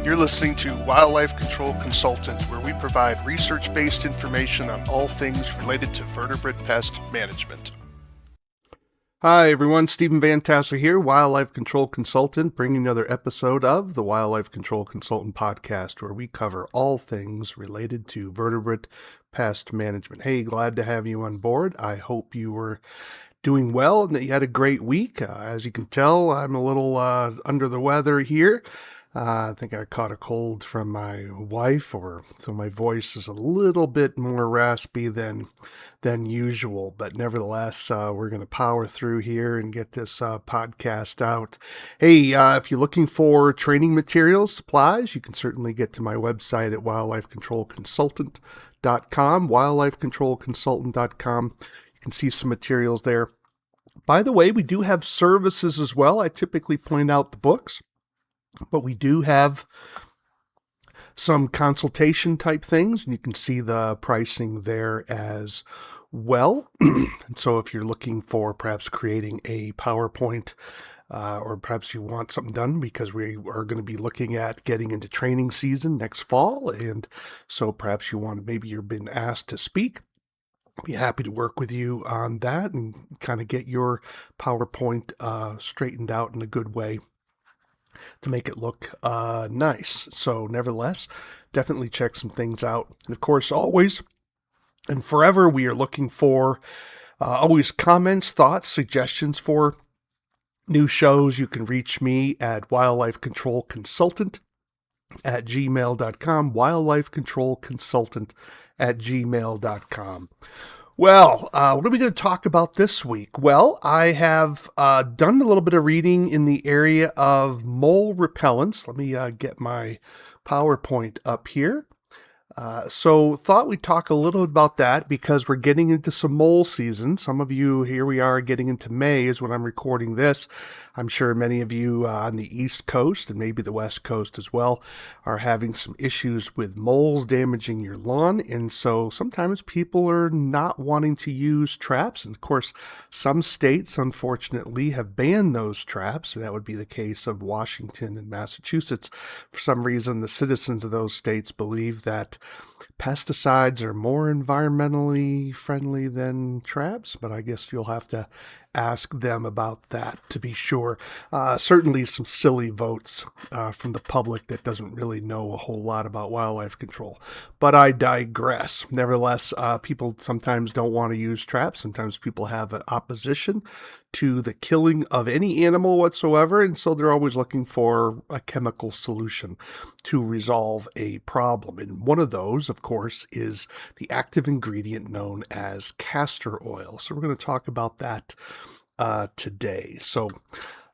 You're listening to Wildlife Control Consultant, where we provide research-based information on all things related to vertebrate pest management. Hi everyone, Stephen Van Tassel here, Wildlife Control Consultant, bringing another episode of the Wildlife Control Consultant podcast, where we cover all things related to vertebrate pest management. Hey, glad to have you on board. I hope you were doing well and that you had a great week. As you can tell, I'm a little under the weather here. I think I caught a cold from my wife, so my voice is a little bit more raspy than usual. But nevertheless, we're going to power through here and get this podcast out. Hey, if you're looking for training materials, supplies, you can certainly get to my website at wildlifecontrolconsultant.com, wildlifecontrolconsultant.com. You can see some materials there. By the way, we do have services as well. I typically point out the books, but we do have some consultation type things, and you can see the pricing there as well. And so if you're looking for perhaps creating a PowerPoint, or perhaps you want something done, because we are going to be looking at getting into training season next fall, and so perhaps you want, maybe you've been asked to speak, be happy to work with you on that and kind of get your PowerPoint straightened out in a good way to make it look nice. So nevertheless, definitely check some things out. And of course, always and forever, we are looking for always comments, thoughts, suggestions for new shows. You can reach me at wildlifecontrolconsultant@gmail.com, wildlifecontrolconsultant@gmail.com. Well, what are we going to talk about this week? Well, I have done a little bit of reading in the area of mole repellents. Let me get my PowerPoint up here. So thought we'd talk a little about that because we're getting into some mole season. Some of you, here we are getting into May is when I'm recording this. I'm sure many of you on the East Coast and maybe the West Coast as well are having some issues with moles damaging your lawn. And so sometimes people are not wanting to use traps. And of course, some states, unfortunately, have banned those traps. And that would be the case of Washington and Massachusetts. For some reason, the citizens of those states believe that pesticides are more environmentally friendly than traps, but I guess you'll have to ask them about that to be sure. Certainly some silly votes from the public that doesn't really know a whole lot about wildlife control, but I digress. Nevertheless, people sometimes don't want to use traps. Sometimes people have an opposition to the killing of any animal whatsoever, and so they're always looking for a chemical solution to resolve a problem. And one of those, of course, is the active ingredient known as castor oil. So we're going to talk about that today. So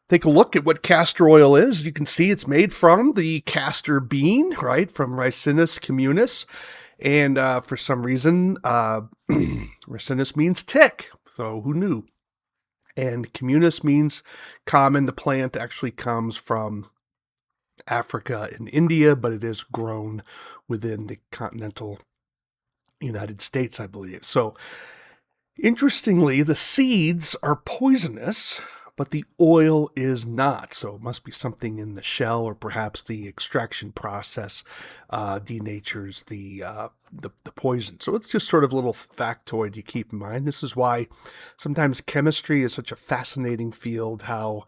take a look at what castor oil is. You can see it's made from the castor bean, right, from Ricinus communis. And for some reason, Ricinus means tick. So who knew? And communis means common. The plant actually comes from Africa and India, but it is grown within the continental United States, I believe. So interestingly, the seeds are poisonous, but the oil is not. So it must be something in the shell, or perhaps the extraction process denatures the poison. So it's just sort of a little factoid you keep in mind. This is why sometimes chemistry is such a fascinating field, how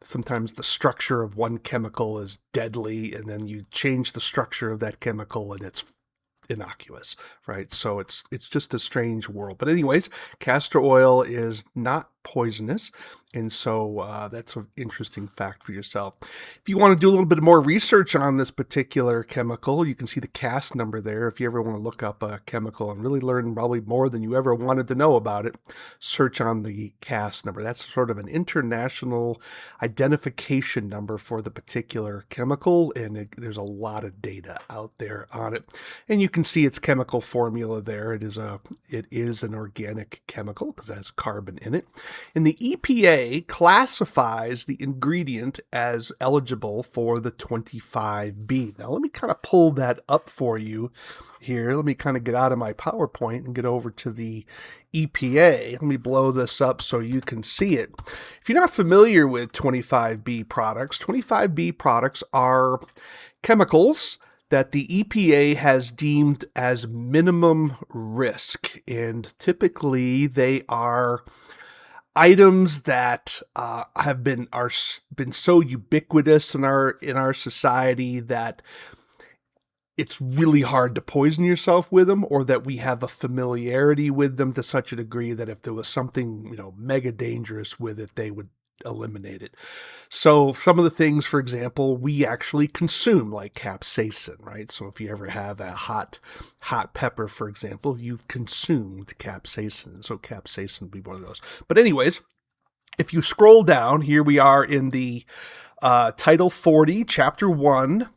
sometimes the structure of one chemical is deadly, and then you change the structure of that chemical and it's innocuous, right? So it's just a strange world. But anyways, castor oil is not poisonous, and so that's an interesting fact for yourself. If you want to do a little bit more research on this particular chemical, you can see the CAS number there. If you ever want to look up a chemical and really learn probably more than you ever wanted to know about it, search on the CAS number. That's sort of an international identification number for the particular chemical, and there's a lot of data out there on it. And you can see its chemical formula there. It is an organic chemical because it has carbon in it. And the EPA classifies the ingredient as eligible for the 25B. Now, let me kind of pull that up for you here. Let me kind of get out of my PowerPoint and get over to the EPA. Let me blow this up so you can see it. If you're not familiar with 25B products are chemicals that the EPA has deemed as minimum risk. And typically they are items that have been so ubiquitous in our society that it's really hard to poison yourself with them, or that we have a familiarity with them to such a degree that if there was something, mega dangerous with it, they would eliminate it. So some of the things, for example, we actually consume, like capsaicin, right? So if you ever have a hot pepper, for example, you've consumed capsaicin. So capsaicin would be one of those. But anyways, if you scroll down, here we are in the Title 40, Chapter 1,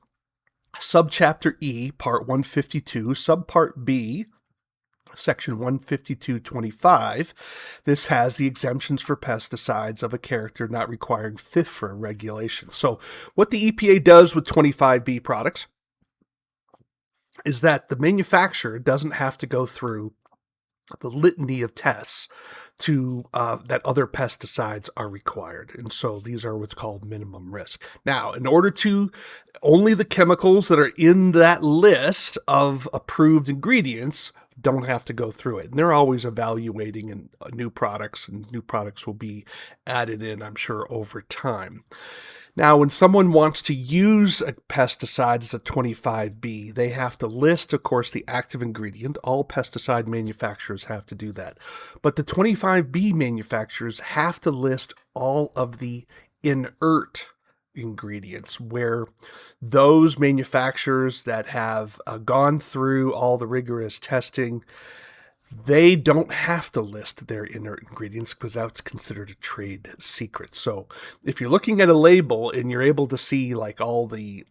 Subchapter E, Part 152, Subpart B, Section 152.25. This has the exemptions for pesticides of a character not requiring FIFRA regulation. So what the EPA does with 25B products is that the manufacturer doesn't have to go through the litany of tests to that other pesticides are required. And so these are what's called minimum risk. Now, in order to, only the chemicals that are in that list of approved ingredients don't have to go through it. And they're always evaluating new products, and new products will be added in, I'm sure, over time. Now, when someone wants to use a pesticide as a 25B, they have to list, of course, the active ingredient. All pesticide manufacturers have to do that. But the 25B manufacturers have to list all of the inert ingredients, where those manufacturers that have gone through all the rigorous testing, they don't have to list their inert ingredients because that's considered a trade secret. So if you're looking at a label and you're able to see like all the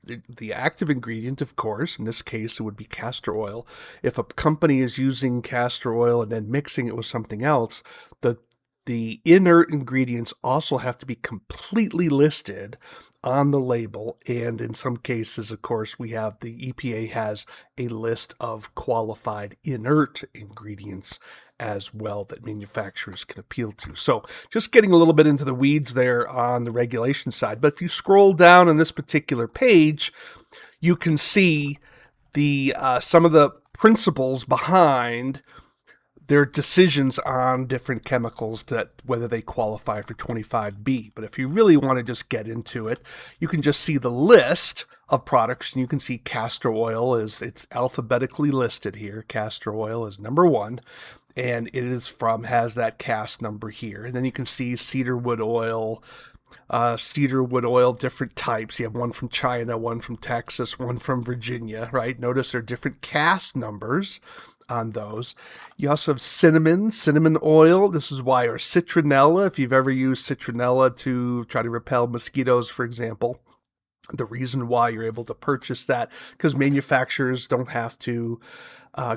active ingredient, of course, in this case, it would be castor oil. If a company is using castor oil and then mixing it with something else, the inert ingredients also have to be completely listed on the label. And in some cases, of course, the EPA has a list of qualified inert ingredients as well that manufacturers can appeal to. So just getting a little bit into the weeds there on the regulation side. But if you scroll down on this particular page, you can see some of the principles behind their decisions on different chemicals, that whether they qualify for 25B. But if you really want to just get into it, you can just see the list of products, and you can see castor oil it's alphabetically listed here. Castor oil is number 1, and it has that CAS number here. And then you can see cedarwood oil, different types. You have one from China, one from Texas, one from Virginia, right? Notice there are different CAS numbers on those. You also have cinnamon oil. This is why, or citronella, if you've ever used citronella to try to repel mosquitoes, for example. The reason why you're able to purchase that, because manufacturers don't have to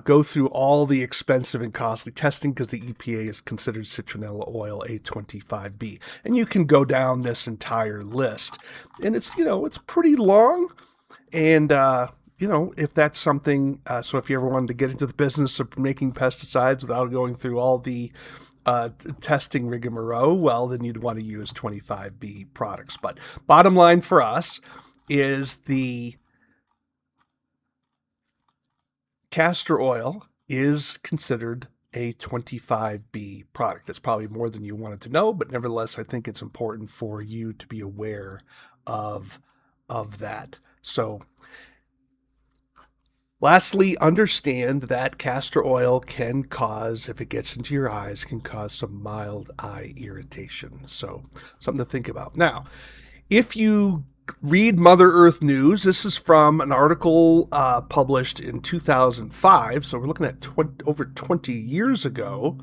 go through all the expensive and costly testing, because the EPA has considered citronella oil a 25B. And you can go down this entire list. And it's pretty long. And, if that's something, so if you ever wanted to get into the business of making pesticides without going through all the testing rigmarole, well, then you'd want to use 25B products. But bottom line for us is the castor oil is considered a 25B product. That's probably more than you wanted to know, but nevertheless, I think it's important for you to be aware of that. So, lastly, understand that castor oil can cause, if it gets into your eyes, can cause some mild eye irritation. So something to think about. Now, if you read Mother Earth News, this is from an article published in 2005. So we're looking at over 20 years ago.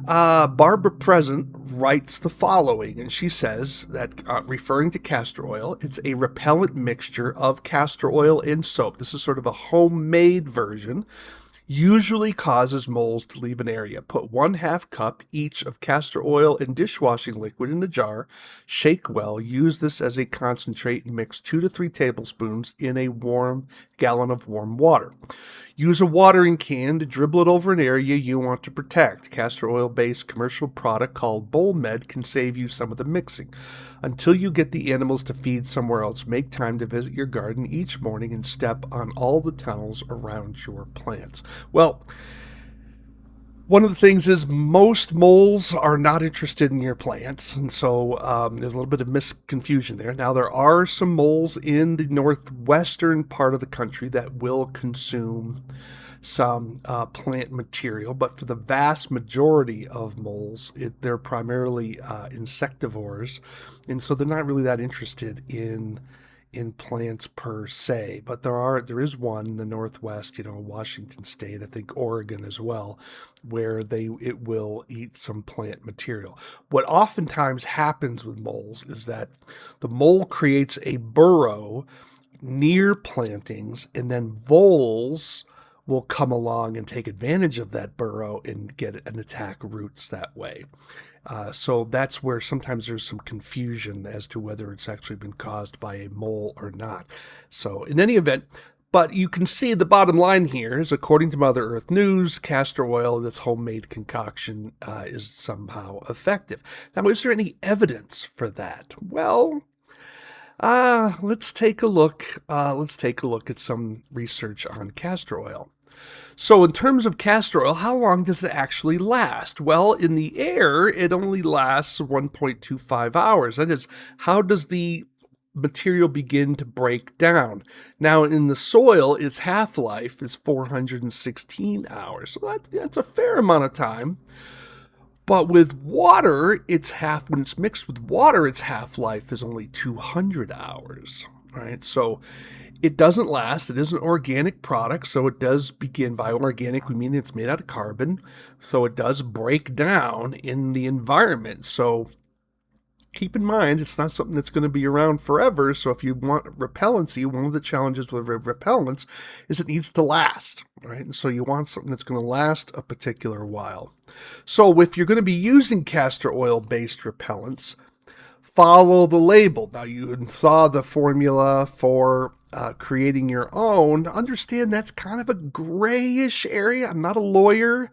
Barbara Present writes the following, and she says that, referring to castor oil, it's a repellent mixture of castor oil and soap. This is sort of a homemade version. Usually causes moles to leave an area. Put 1/2 cup each of castor oil and dishwashing liquid in a jar. Shake well. Use this as a concentrate and mix 2 to 3 tablespoons in a gallon of warm water. Use a watering can to dribble it over an area you want to protect. Castor oil-based commercial product called BolMed can save you some of the mixing. Until you get the animals to feed somewhere else, make time to visit your garden each morning and step on all the tunnels around your plants. Well, one of the things is most moles are not interested in your plants, and so there's a little bit of misconfusion there. Now, there are some moles in the northwestern part of the country that will consume some plant material, but for the vast majority of moles, they're primarily insectivores, and so they're not really that interested in plants per se. But there is one in the northwest, Washington State, I think Oregon as well, where it will eat some plant material. What oftentimes happens with moles is that the mole creates a burrow near plantings, and then voles will come along and take advantage of that burrow and attack roots that way. So that's where sometimes there's some confusion as to whether it's actually been caused by a mole or not. So in any event, but you can see the bottom line here is, according to Mother Earth News, castor oil, this homemade concoction, is somehow effective. Now, is there any evidence for that? Well, let's take a look. Let's take a look at some research on castor oil. So in terms of castor oil, how long does it actually last? Well, in the air, it only lasts 1.25 hours. That is, how does the material begin to break down? Now, in the soil, its half-life is 416 hours. So that's a fair amount of time. But with water, when it's mixed with water, its half-life is only 200 hours, right? So it doesn't last. It is an organic product, so it does begin by organic. We mean it's made out of carbon, so it does break down in the environment. So keep in mind, it's not something that's going to be around forever. So if you want repellency, one of the challenges with repellents is it needs to last, right? And so you want something that's going to last a particular while. So if you're going to be using castor oil-based repellents, follow the label. Now, you saw the formula for creating your own. Understand that's kind of a grayish area. I'm not a lawyer,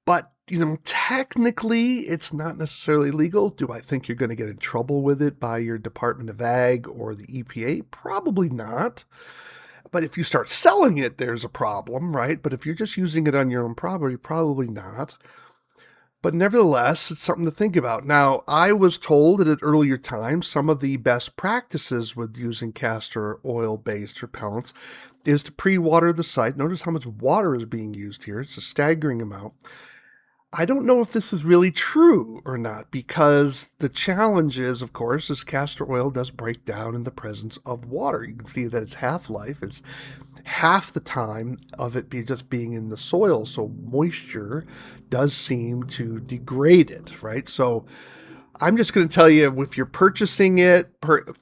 but technically it's not necessarily legal. Do I think you're going to get in trouble with it by your Department of Ag or the EPA? Probably not. But if you start selling it, there's a problem, right? But if you're just using it on your own property, probably not. But nevertheless, it's something to think about. Now, I was told at an earlier time some of the best practices with using castor oil-based repellents is to pre-water the site. Notice how much water is being used here. It's a staggering amount. I don't know if this is really true or not, because the challenge is, of course, is castor oil does break down in the presence of water. You can see that its half-life is half the time of it just being in the soil, so moisture does seem to degrade it, right? So I'm just going to tell you, if you're purchasing it,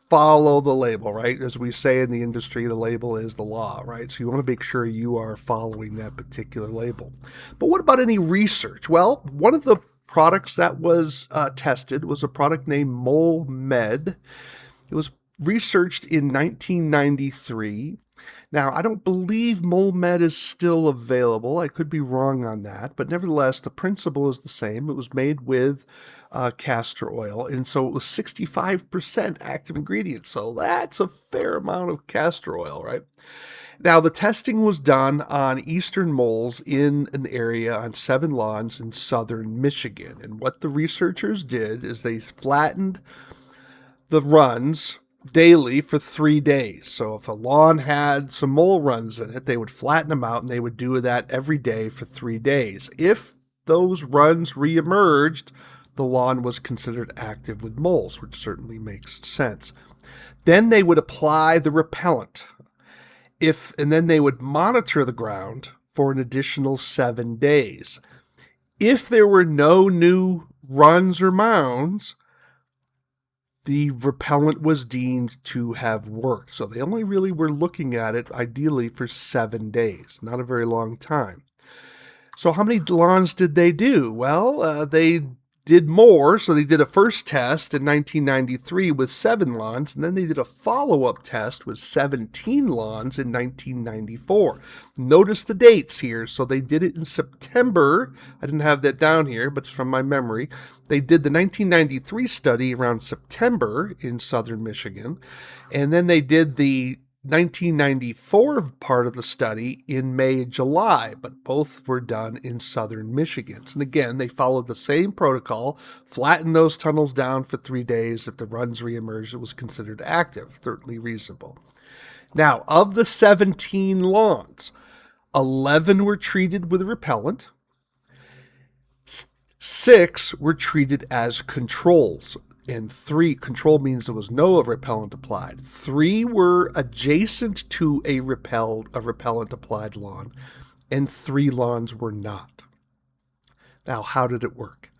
follow the label, right? As we say in the industry, the label is the law, right? So you want to make sure you are following that particular label. But what about any research? Well, one of the products that was tested was a product named BolMed. It was researched in 1993. Now, I don't believe BolMed is still available. I could be wrong on that, but nevertheless, the principle is the same. It was made with castor oil, and so it was 65% active ingredient. So that's a fair amount of castor oil, right? Now, the testing was done on eastern moles in an area on 7 lawns in southern Michigan. And what the researchers did is they flattened the runs daily for 3 days. So if a lawn had some mole runs in it, they would flatten them out, and they would do that every day for 3 days. If those runs reemerged, the lawn was considered active with moles, which certainly makes sense. Then they would apply the repellent. And then they would monitor the ground for an additional 7 days. If there were no new runs or mounds, the repellent was deemed to have worked. So they only really were looking at it ideally for 7 days, not a very long time. So how many lawns did they do? Well, they did more. So they did a first test in 1993 with 7 lawns, and then they did a follow-up test with 17 lawns in 1994. Notice the dates here. So they did it in September. I didn't have that down here, but it's from my memory. They did the 1993 study around September in southern Michigan, and then they did the 1994 part of the study in May and July, but both were done in southern Michigan. And again, they followed the same protocol, flattened those tunnels down for 3 days. If the runs reemerged, it was considered active, certainly reasonable. Now, of the 17 lawns, 11 were treated with a repellent, 6 were treated as controls. And 3, control means there was no repellent applied. 3 were adjacent to a repellent applied lawn, and 3 lawns were not. Now, how did it work?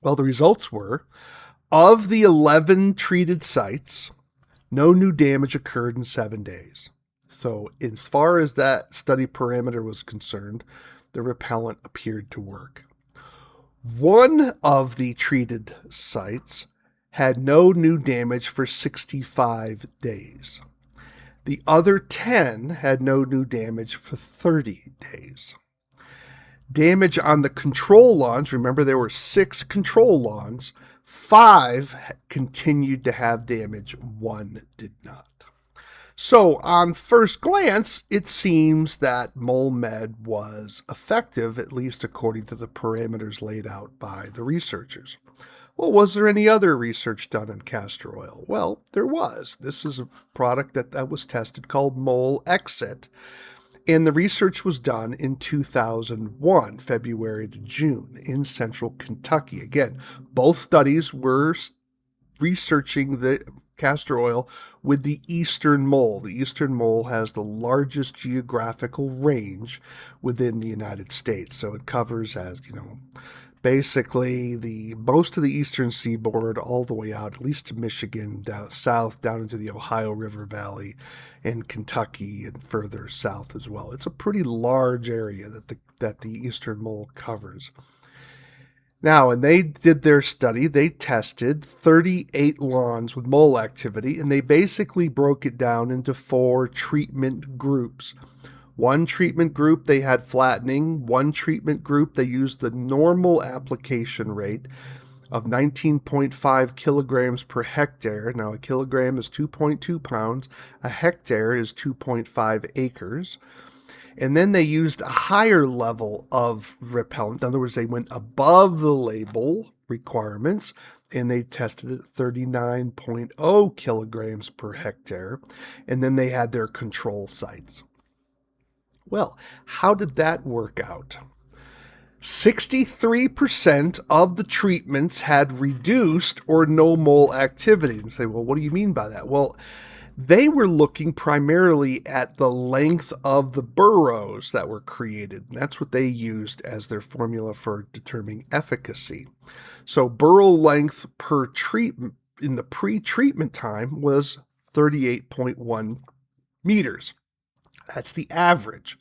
Well, the results were, of the 11 treated sites, no new damage occurred in 7 days. So as far as that study parameter was concerned, the repellent appeared to work. 1 of the treated sites had no new damage for 65 days. The other 10 had no new damage for 30 days. Damage on the control lawns, remember there were 6 control lawns, 5 continued to have damage, 1 did not. So on first glance, it seems that MoleMed was effective, at least according to the parameters laid out by the researchers. Well, was there any other research done on castor oil? Well, there was. This is a product that was tested called Mole Exit, and the research was done in 2001, February to June, in central Kentucky. Again, both studies were researching the castor oil with the eastern mole. The eastern mole has the largest geographical range within the United States. So it covers, as you know, basically the most of the eastern seaboard all the way out, at least to Michigan, down south, down into the Ohio River Valley, and Kentucky, and further south as well. It's a pretty large area that the eastern mole covers. Now, when they did their study, they tested 38 lawns with mole activity, and they basically broke it down into 4 treatment groups. 1 treatment group, they had flattening. 1 treatment group, they used the normal application rate of 19.5 kilograms per hectare. Now, a kilogram is 2.2 pounds. A hectare is 2.5 acres. And then they used a higher level of repellent. In other words, they went above the label requirements, and they tested at 39.0 kilograms per hectare. And then they had their control sites. Well, how did that work out? 63% of the treatments had reduced or no mole activity. And you say, well, what do you mean by that? Well, they were looking primarily at the length of the burrows that were created. And that's what they used as their formula for determining efficacy. So burrow length per treatment in the pre-treatment time was 38.1 meters. That's the average.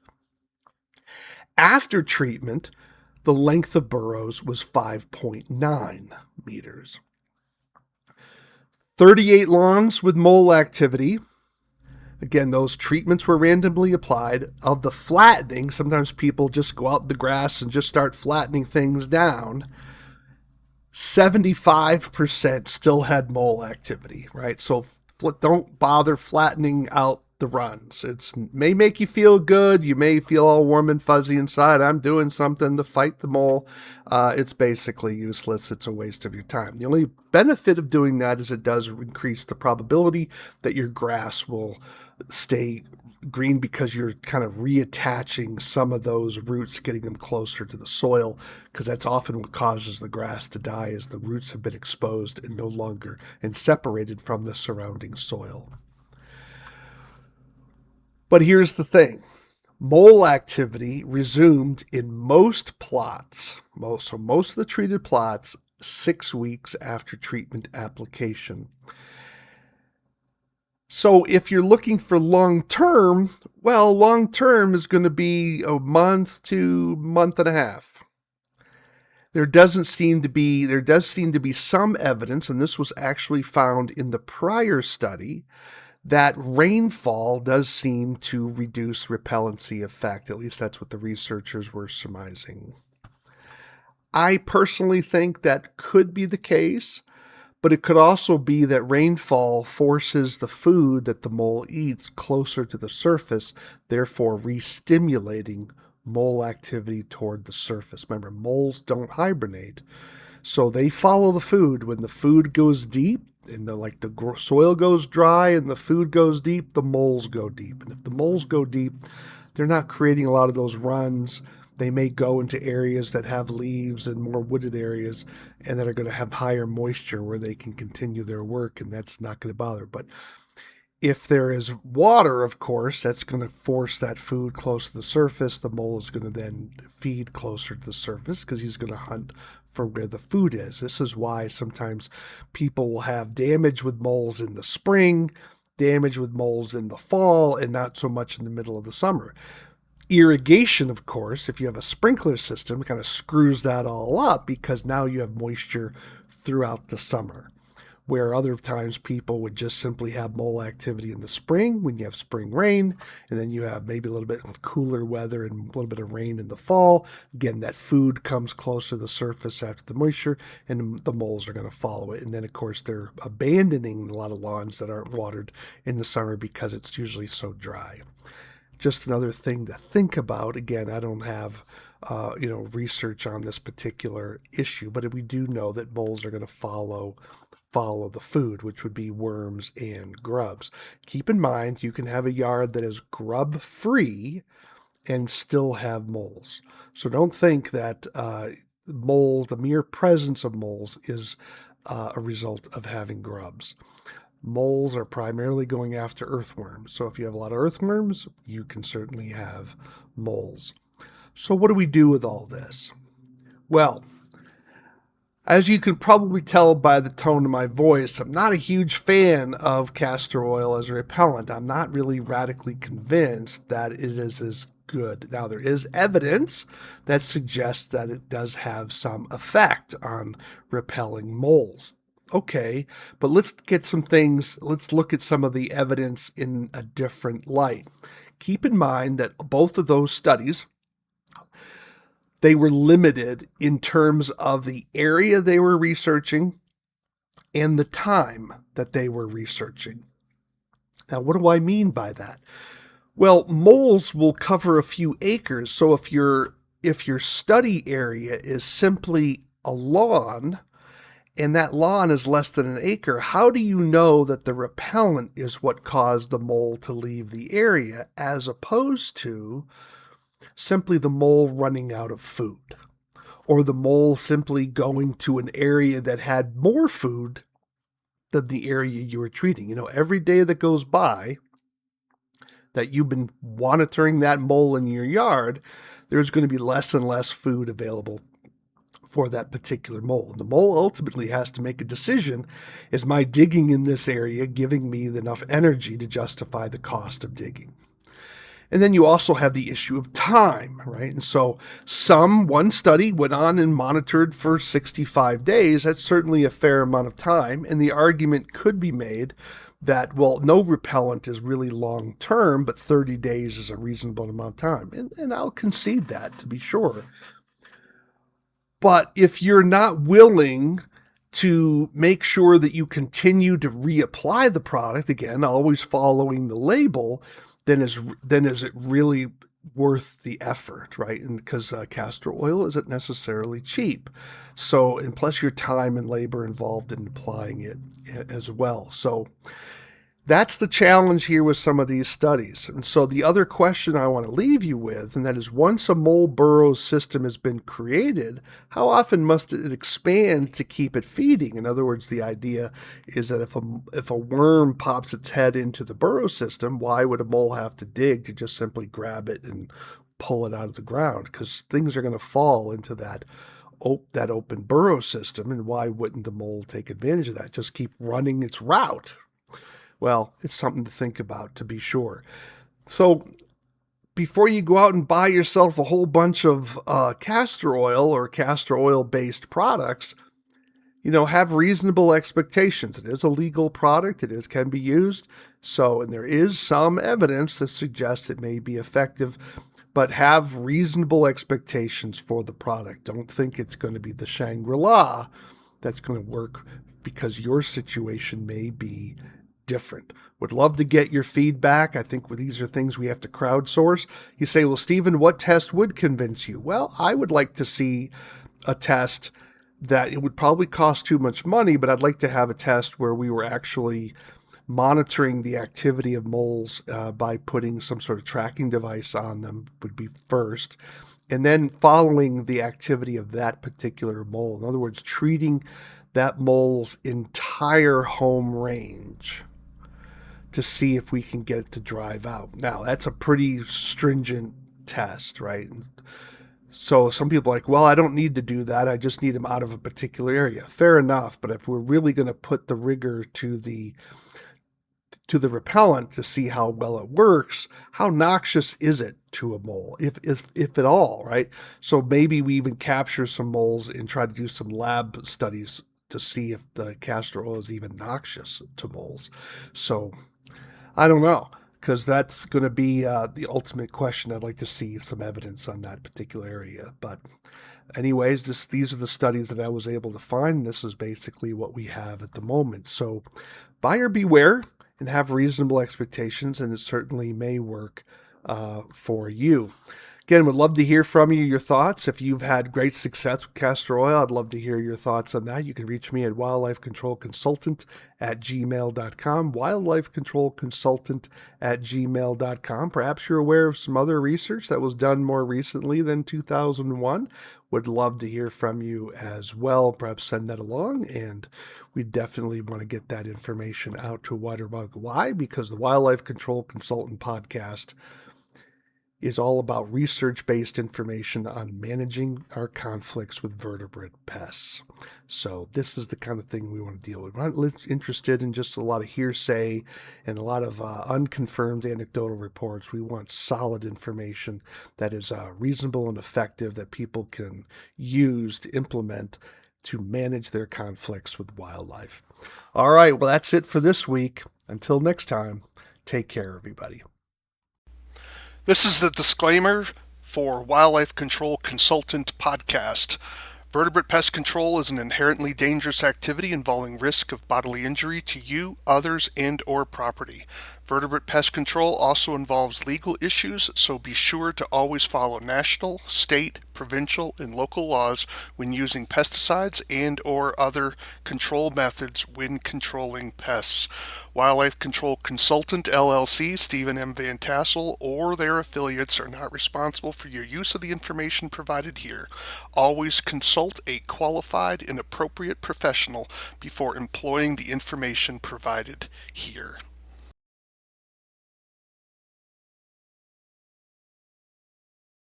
After treatment, the length of burrows was 5.9 meters. 38 lawns with mole activity. Again, those treatments were randomly applied. Of the flattening, sometimes people just go out in the grass and just start flattening things down. 75% still had mole activity, right? So don't bother flattening out the runs. It may make you feel good. You may feel all warm and fuzzy inside. I'm doing something to fight the mole. It's basically useless. It's a waste of your time. The only benefit of doing that is it does increase the probability that your grass will stay green because you're kind of reattaching some of those roots, getting them closer to the soil, because that's often what causes the grass to die, is the roots have been exposed and no longer and separated from the surrounding soil. But here's the thing. Mole activity resumed in most plots, most of the treated plots, 6 weeks after treatment application. So if you're looking for long-term, well, long-term is going to be a month to month and a half. There does seem to be some evidence, and this was actually found in the prior study, that rainfall does seem to reduce repellency effect. At least that's what the researchers were surmising. I personally think that could be the case, but it could also be that rainfall forces the food that the mole eats closer to the surface, therefore re-stimulating mole activity toward the surface. Remember, moles don't hibernate, so they follow the food. When the food goes deep, and the soil goes dry and the food goes deep, the moles go deep. And if the moles go deep, they're not creating a lot of those runs. They may go into areas that have leaves and more wooded areas and that are going to have higher moisture where they can continue their work, and that's not going to bother. But if there is water, of course, that's going to force that food close to the surface. The mole is going to then feed closer to the surface because he's going to hunt for where the food is. This is why sometimes people will have damage with moles in the spring, damage with moles in the fall, and not so much in the middle of the summer. Irrigation, of course, if you have a sprinkler system, kind of screws that all up because now you have moisture throughout the summer. Where other times people would just simply have mole activity in the spring when you have spring rain, and then you have maybe a little bit of cooler weather and a little bit of rain in the fall. Again, that food comes close to the surface after the moisture, and the moles are going to follow it. And then, of course, they're abandoning a lot of lawns that aren't watered in the summer because it's usually so dry. Just another thing to think about. Again, I don't have research on this particular issue, but we do know that moles are going to follow the food, which would be worms and grubs. Keep in mind, you can have a yard that is grub-free and still have moles. So don't think that moles, the mere presence of moles, is a result of having grubs. Moles are primarily going after earthworms. So if you have a lot of earthworms, you can certainly have moles. So what do we do with all this? Well, as you can probably tell by the tone of my voice, I'm not a huge fan of castor oil as a repellent. I'm not really radically convinced that it is as good. Now, there is evidence that suggests that it does have some effect on repelling moles. Okay, but let's look at some of the evidence in a different light. Keep in mind that both of those studies, they were limited in terms of the area they were researching and the time that they were researching. Now, what do I mean by that? Well, moles will cover a few acres. So if your study area is simply a lawn and that lawn is less than an acre, how do you know that the repellent is what caused the mole to leave the area as opposed to simply the mole running out of food, or the mole simply going to an area that had more food than the area you were treating? Every day that goes by that you've been monitoring that mole in your yard, there's going to be less and less food available for that particular mole. The mole ultimately has to make a decision. Is my digging in this area giving me enough energy to justify the cost of digging? And then you also have the issue of time, right? And so one study went on and monitored for 65 days. That's certainly a fair amount of time. And the argument could be made that, well, no repellent is really long term, but 30 days is a reasonable amount of time. And I'll concede that, to be sure. But if you're not willing to make sure that you continue to reapply the product, again, always following the label, then is it really worth the effort, right? And because castor oil isn't necessarily cheap. So, and plus your time and labor involved in applying it as well. So that's the challenge here with some of these studies. And so the other question I want to leave you with, and that is, once a mole burrow system has been created, how often must it expand to keep it feeding? In other words, the idea is that if a worm pops its head into the burrow system, why would a mole have to dig to just simply grab it and pull it out of the ground? Because things are going to fall into that open burrow system, and why wouldn't the mole take advantage of that? Just keep running its route. Well, it's something to think about, to be sure. So before you go out and buy yourself a whole bunch of castor oil or castor oil based products, have reasonable expectations. It is a legal product. It can be used. So, and there is some evidence that suggests it may be effective, but have reasonable expectations for the product. Don't think it's going to be the Shangri-La that's going to work, because your situation may be different. Would love to get your feedback. I think these are things we have to crowdsource. You say, well, Stephen, what test would convince you? Well, I would like to see a test that it would probably cost too much money, but I'd like to have a test where we were actually monitoring the activity of moles by putting some sort of tracking device on them would be first, and then following the activity of that particular mole. In other words, treating that mole's entire home range to see if we can get it to drive out. Now, that's a pretty stringent test, right? So some people are like, well, I don't need to do that. I just need them out of a particular area. Fair enough. But if we're really going to put the rigor to the repellent to see how well it works, how noxious is it to a mole, if at all, right? So maybe we even capture some moles and try to do some lab studies to see if the castor oil is even noxious to moles. So I don't know, because that's going to be the ultimate question. I'd like to see some evidence on that particular area. But anyways, these are the studies that I was able to find. This is basically what we have at the moment. So buyer beware and have reasonable expectations, and it certainly may work for you. Again, would love to hear from you, your thoughts. If you've had great success with castor oil, I'd love to hear your thoughts on that. You can reach me at wildlifecontrolconsultant@gmail.com, wildlifecontrolconsultant@gmail.com. Perhaps you're aware of some other research that was done more recently than 2001. Would love to hear from you as well. Perhaps send that along, and we definitely want to get that information out to a wider public. Why? Because the Wildlife Control Consultant podcast is all about research-based information on managing our conflicts with vertebrate pests. So this is the kind of thing we want to deal with. We're not interested in just a lot of hearsay and a lot of unconfirmed anecdotal reports. We want solid information that is reasonable and effective, that people can use to implement to manage their conflicts with wildlife. All right, well, that's it for this week. Until next time, take care, everybody. This is the disclaimer for Wildlife Control Consultant Podcast. Vertebrate pest control is an inherently dangerous activity involving risk of bodily injury to you, others, and or property. Vertebrate pest control also involves legal issues, so be sure to always follow national, state, provincial, and local laws when using pesticides and or other control methods when controlling pests. Wildlife Control Consultant LLC, Stephen M. Van Tassel, or their affiliates are not responsible for your use of the information provided here. Always consult a qualified and appropriate professional before employing the information provided here.